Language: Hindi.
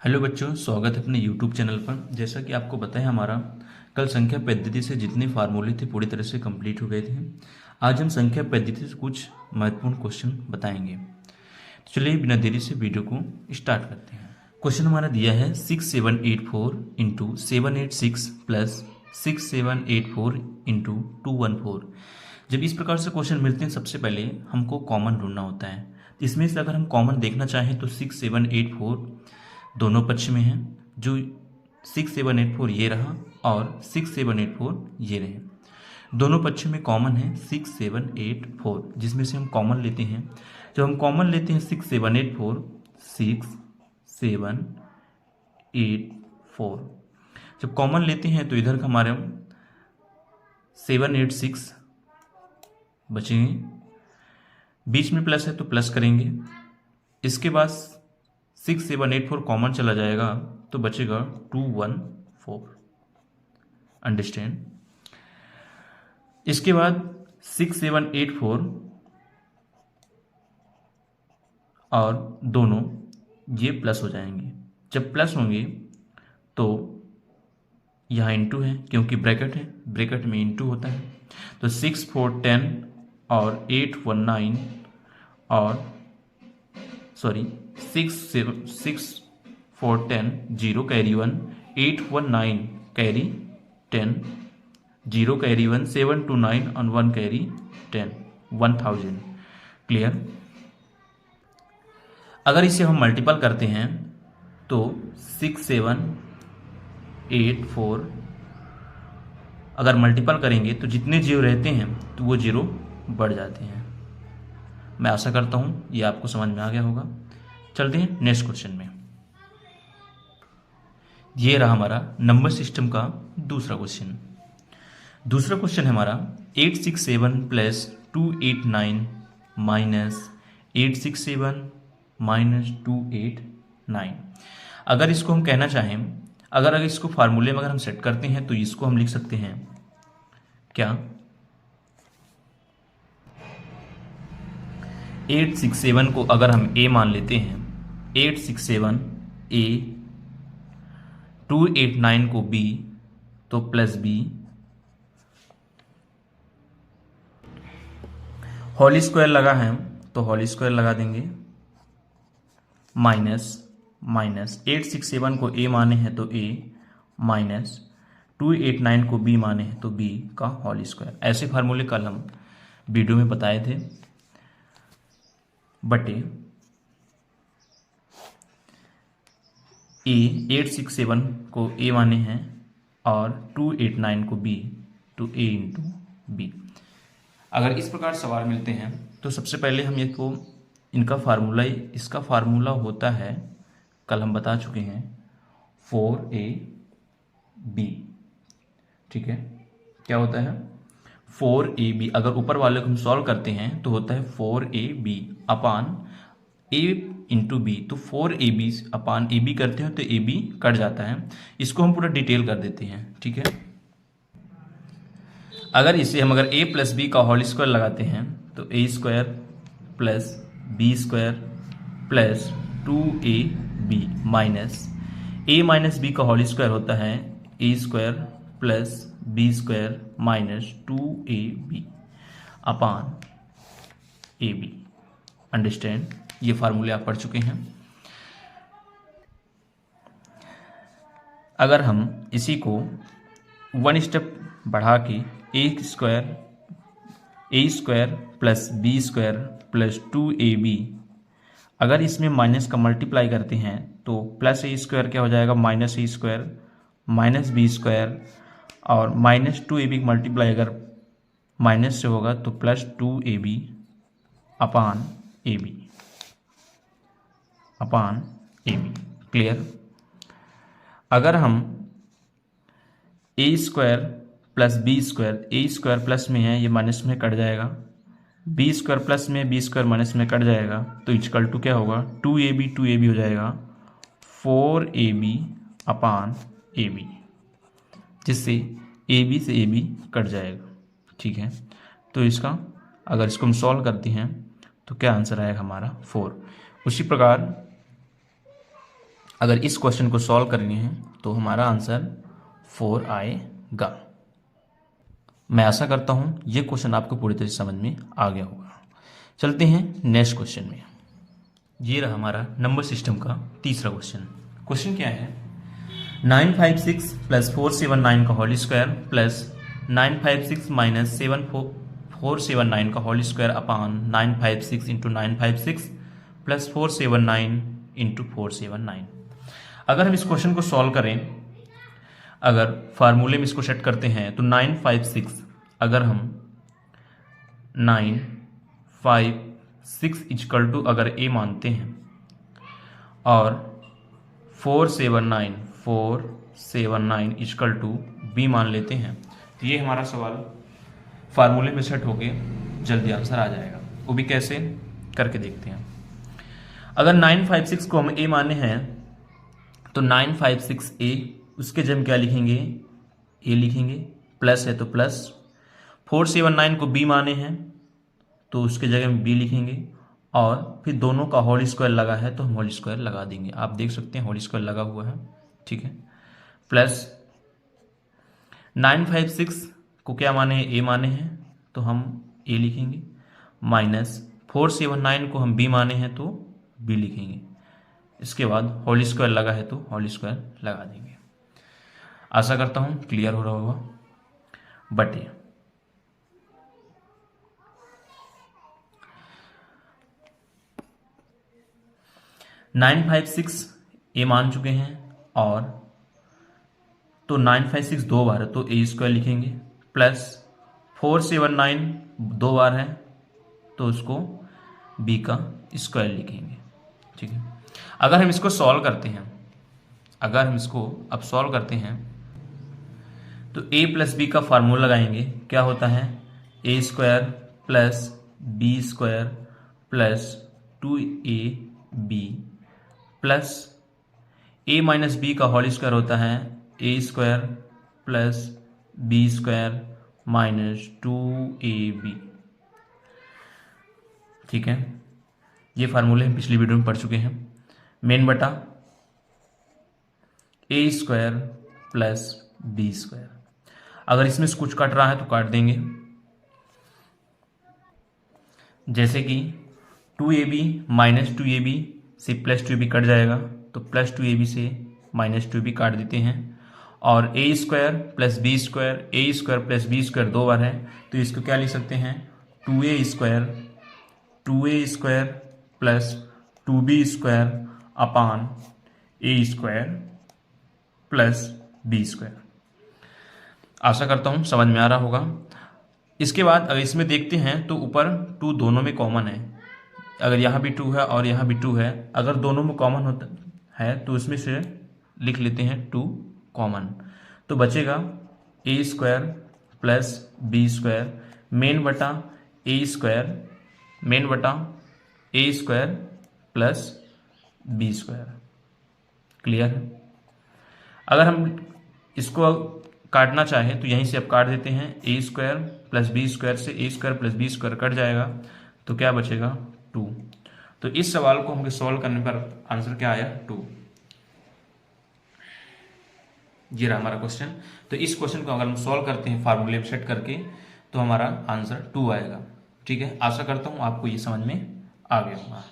हेलो बच्चों, स्वागत है अपने यूट्यूब चैनल पर। जैसा कि आपको पता है, हमारा कल संख्या पद्धति से जितने फार्मूले थे पूरी तरह से कंप्लीट हो गए थे। आज हम संख्या पद्धति से कुछ महत्वपूर्ण क्वेश्चन बताएंगे। तो चलिए बिना देरी से वीडियो को स्टार्ट करते हैं। क्वेश्चन हमारा दिया है 6784 इंटू 786 प्लस 6784 इंटू 214। जब इस प्रकार से क्वेश्चन मिलते हैं, सबसे पहले हमको कॉमन ढूंढना होता है। इसमें से अगर हम कॉमन देखना चाहें तो 6784 दोनों पक्ष में है, जो 6784 ये रहा और 6784 ये रहे। दोनों पक्ष में कॉमन है 6784, जिसमें से हम कॉमन लेते हैं। जब हम कॉमन लेते हैं 6784, 6784 जब कॉमन लेते हैं तो इधर का हमारे 786 बचेंगे, बीच में प्लस है तो प्लस करेंगे। इसके बाद 6784 कॉमन चला जाएगा तो बचेगा 214। अंडरस्टैंड। इसके बाद 6784 और दोनों ये प्लस हो जाएंगे। जब प्लस होंगे तो यहाँ इंटू है, क्योंकि ब्रैकेट है, ब्रैकेट में इंटू होता है। तो 6 4 10 और 8 1 9 और 6 4 10 0 कैरी 1 8 1 9 कैरी 10 0 कैरी 1 7 2 9 और 1 कैरी 10 1000। क्लियर। अगर इसे हम मल्टीपल करते हैं तो 6784 अगर मल्टीपल करेंगे तो जितने जीरो रहते हैं तो वो जीरो बढ़ जाते हैं। मैं आशा करता हूं ये आपको समझ में आ गया होगा। चलते हैं नेक्स्ट क्वेश्चन में। ये रहा हमारा नंबर सिस्टम का दूसरा क्वेश्चन। दूसरा क्वेश्चन है हमारा 867 प्लस 289 माइनस 867 माइनस 289। अगर इसको हम कहना चाहें, अगर इसको फार्मूले में अगर हम सेट करते हैं तो इसको हम लिख सकते हैं क्या, 867 को अगर हम a मान लेते हैं, 867 a, 289 को b तो प्लस b, होल स्क्वायर लगा है तो होल स्क्वायर लगा देंगे, माइनस 867 को a माने हैं तो a, माइनस 289 को b माने हैं तो b का होल स्क्वायर। ऐसे फार्मूले कल हम वीडियो में बताए थे। बटे a, 867 को a माने हैं और 289 को b तो a इंटू बी। अगर इस प्रकार सवाल मिलते हैं तो सबसे पहले हम इसको इसका फार्मूला होता है, कल हम बता चुके हैं, 4ab। ठीक है, क्या होता है 4ab। अगर ऊपर वाले को हम सॉल्व करते हैं तो होता है 4ab upon a into B. तो 4ab अपान ab करते हैं तो ab कट जाता है। इसको हम पूरा डिटेल कर देते हैं। ठीक है, अगर इसे हम a प्लस बी का होल स्क्वायर लगाते हैं तो a square plus b square plus 2ab minus a minus b का होल स्क्वायर होता है a square plus b square minus 2ab upon ab। Understand. ये फार्मूले आप पढ़ चुके हैं। अगर हम इसी को वन स्टेप बढ़ा के a square plus b square plus 2ab, अगर इसमें माइनस का मल्टीप्लाई करते हैं तो प्लस a स्क्वायर क्या हो जाएगा, minus a square minus b square और माइनस 2ab मल्टीप्लाई अगर माइनस से होगा तो plus 2ab upon ab। Clear. अगर हम a square plus b square, a square plus में है ये माइनस में कट जाएगा, बी स्क्वायर प्लस में बी स्क्वायर माइनस में कट जाएगा तो इक्वल टू क्या होगा, 2ab हो जाएगा 4ab अपान ab, जिससे ab से ab कट जाएगा। ठीक है, तो इसका अगर इसको हम सॉल्व करते हैं तो क्या आंसर आएगा हमारा 4। उसी प्रकार अगर इस क्वेश्चन को सॉल्व करनी है तो हमारा आंसर 4 आएगा। मैं आशा करता हूँ ये क्वेश्चन आपको पूरी तरह से समझ में आ गया होगा। चलते हैं नेक्स्ट क्वेश्चन में। ये रहा हमारा नंबर सिस्टम का तीसरा क्वेश्चन। क्वेश्चन क्या है, 956 प्लस 479 का होल स्क्वायर प्लस 956 माइनस 479 का whole square upon 956 into 956 plus 479 into 479। अगर हम इस क्वेश्चन को सॉल्व करें, अगर फार्मूले में इसको सेट करते हैं तो 956 अगर हम 956 इक्वल टू अगर ए मानते हैं और 479 इक्वल टू बी मान लेते हैं तो ये हमारा सवाल फार्मूले में सेट होके जल्दी आंसर आ जाएगा। वो भी कैसे करके देखते हैं। अगर 956 को हम ए माने हैं तो 956 ए, उसके जगह क्या लिखेंगे, ए लिखेंगे, प्लस है तो प्लस। 479 को बी माने हैं तो उसके जगह में बी लिखेंगे और फिर दोनों का होल स्क्वायर लगा है तो हम होल स्क्वायर लगा देंगे। आप देख सकते हैं होल स्क्वायर लगा हुआ है, ठीक है। प्लस 956 को क्या माने, ए माने हैं तो हम ए लिखेंगे, माइनस 479 को हम बी माने हैं तो बी लिखेंगे। इसके बाद होल स्क्वायर लगा है तो होल स्क्वायर लगा देंगे। आशा करता हूं क्लियर हो रहा होगा। बटे 956 ए मान चुके हैं और तो 956 दो बार है तो ए स्क्वायर लिखेंगे, प्लस 479 दो बार है तो उसको बी का स्क्वायर लिखेंगे, ठीक है। अगर हम इसको सॉल्व करते हैं, अगर हम इसको अब सॉल्व करते हैं तो a प्लस बी का फार्मूला लगाएंगे। क्या होता है, a square plus b square plus 2ab plus a minus b का होल स्क्वायर होता है a square plus b square minus 2ab, ठीक है। ये फार्मूले हम पिछली वीडियो में पढ़ चुके हैं। मेन बटा a square plus b square. अगर इसमें से कुछ कट रहा है तो काट देंगे, जैसे कि 2ab माइनस 2ab से प्लस 2ab कट जाएगा तो प्लस 2ab से माइनस 2ab काट देते हैं। और ए स्क्वायर प्लस बी स्क्वायर, ए स्क्वायर प्लस बी स्क्वायर दो बार है तो इसको क्या लिख सकते हैं, 2a square plus 2b square upon a square plus b square. आशा करता हूँ समझ में आ रहा होगा। इसके बाद अगर इसमें देखते हैं तो ऊपर 2 दोनों में कॉमन है। अगर यहाँ भी 2 है और यहाँ भी 2 है, अगर दोनों में कॉमन होता है तो उसमें से लिख लेते हैं 2 कॉमन, तो बचेगा a square plus b square मेन बटा a square plus b square. Clear है। अगर हम इसको काटना चाहें तो यहीं से अब काट देते हैं, a square plus b square से a square plus b square कट जाएगा तो क्या बचेगा 2। तो इस सवाल को हमको सॉल्व करने पर आंसर क्या आया 2। ये रहा हमारा क्वेश्चन। तो इस क्वेश्चन को अगर हम सॉल्व करते हैं फार्मूले सेट करके तो हमारा आंसर 2 आएगा, ठीक है। आशा करता हूँ आपको ये समझ में आ गया होगा।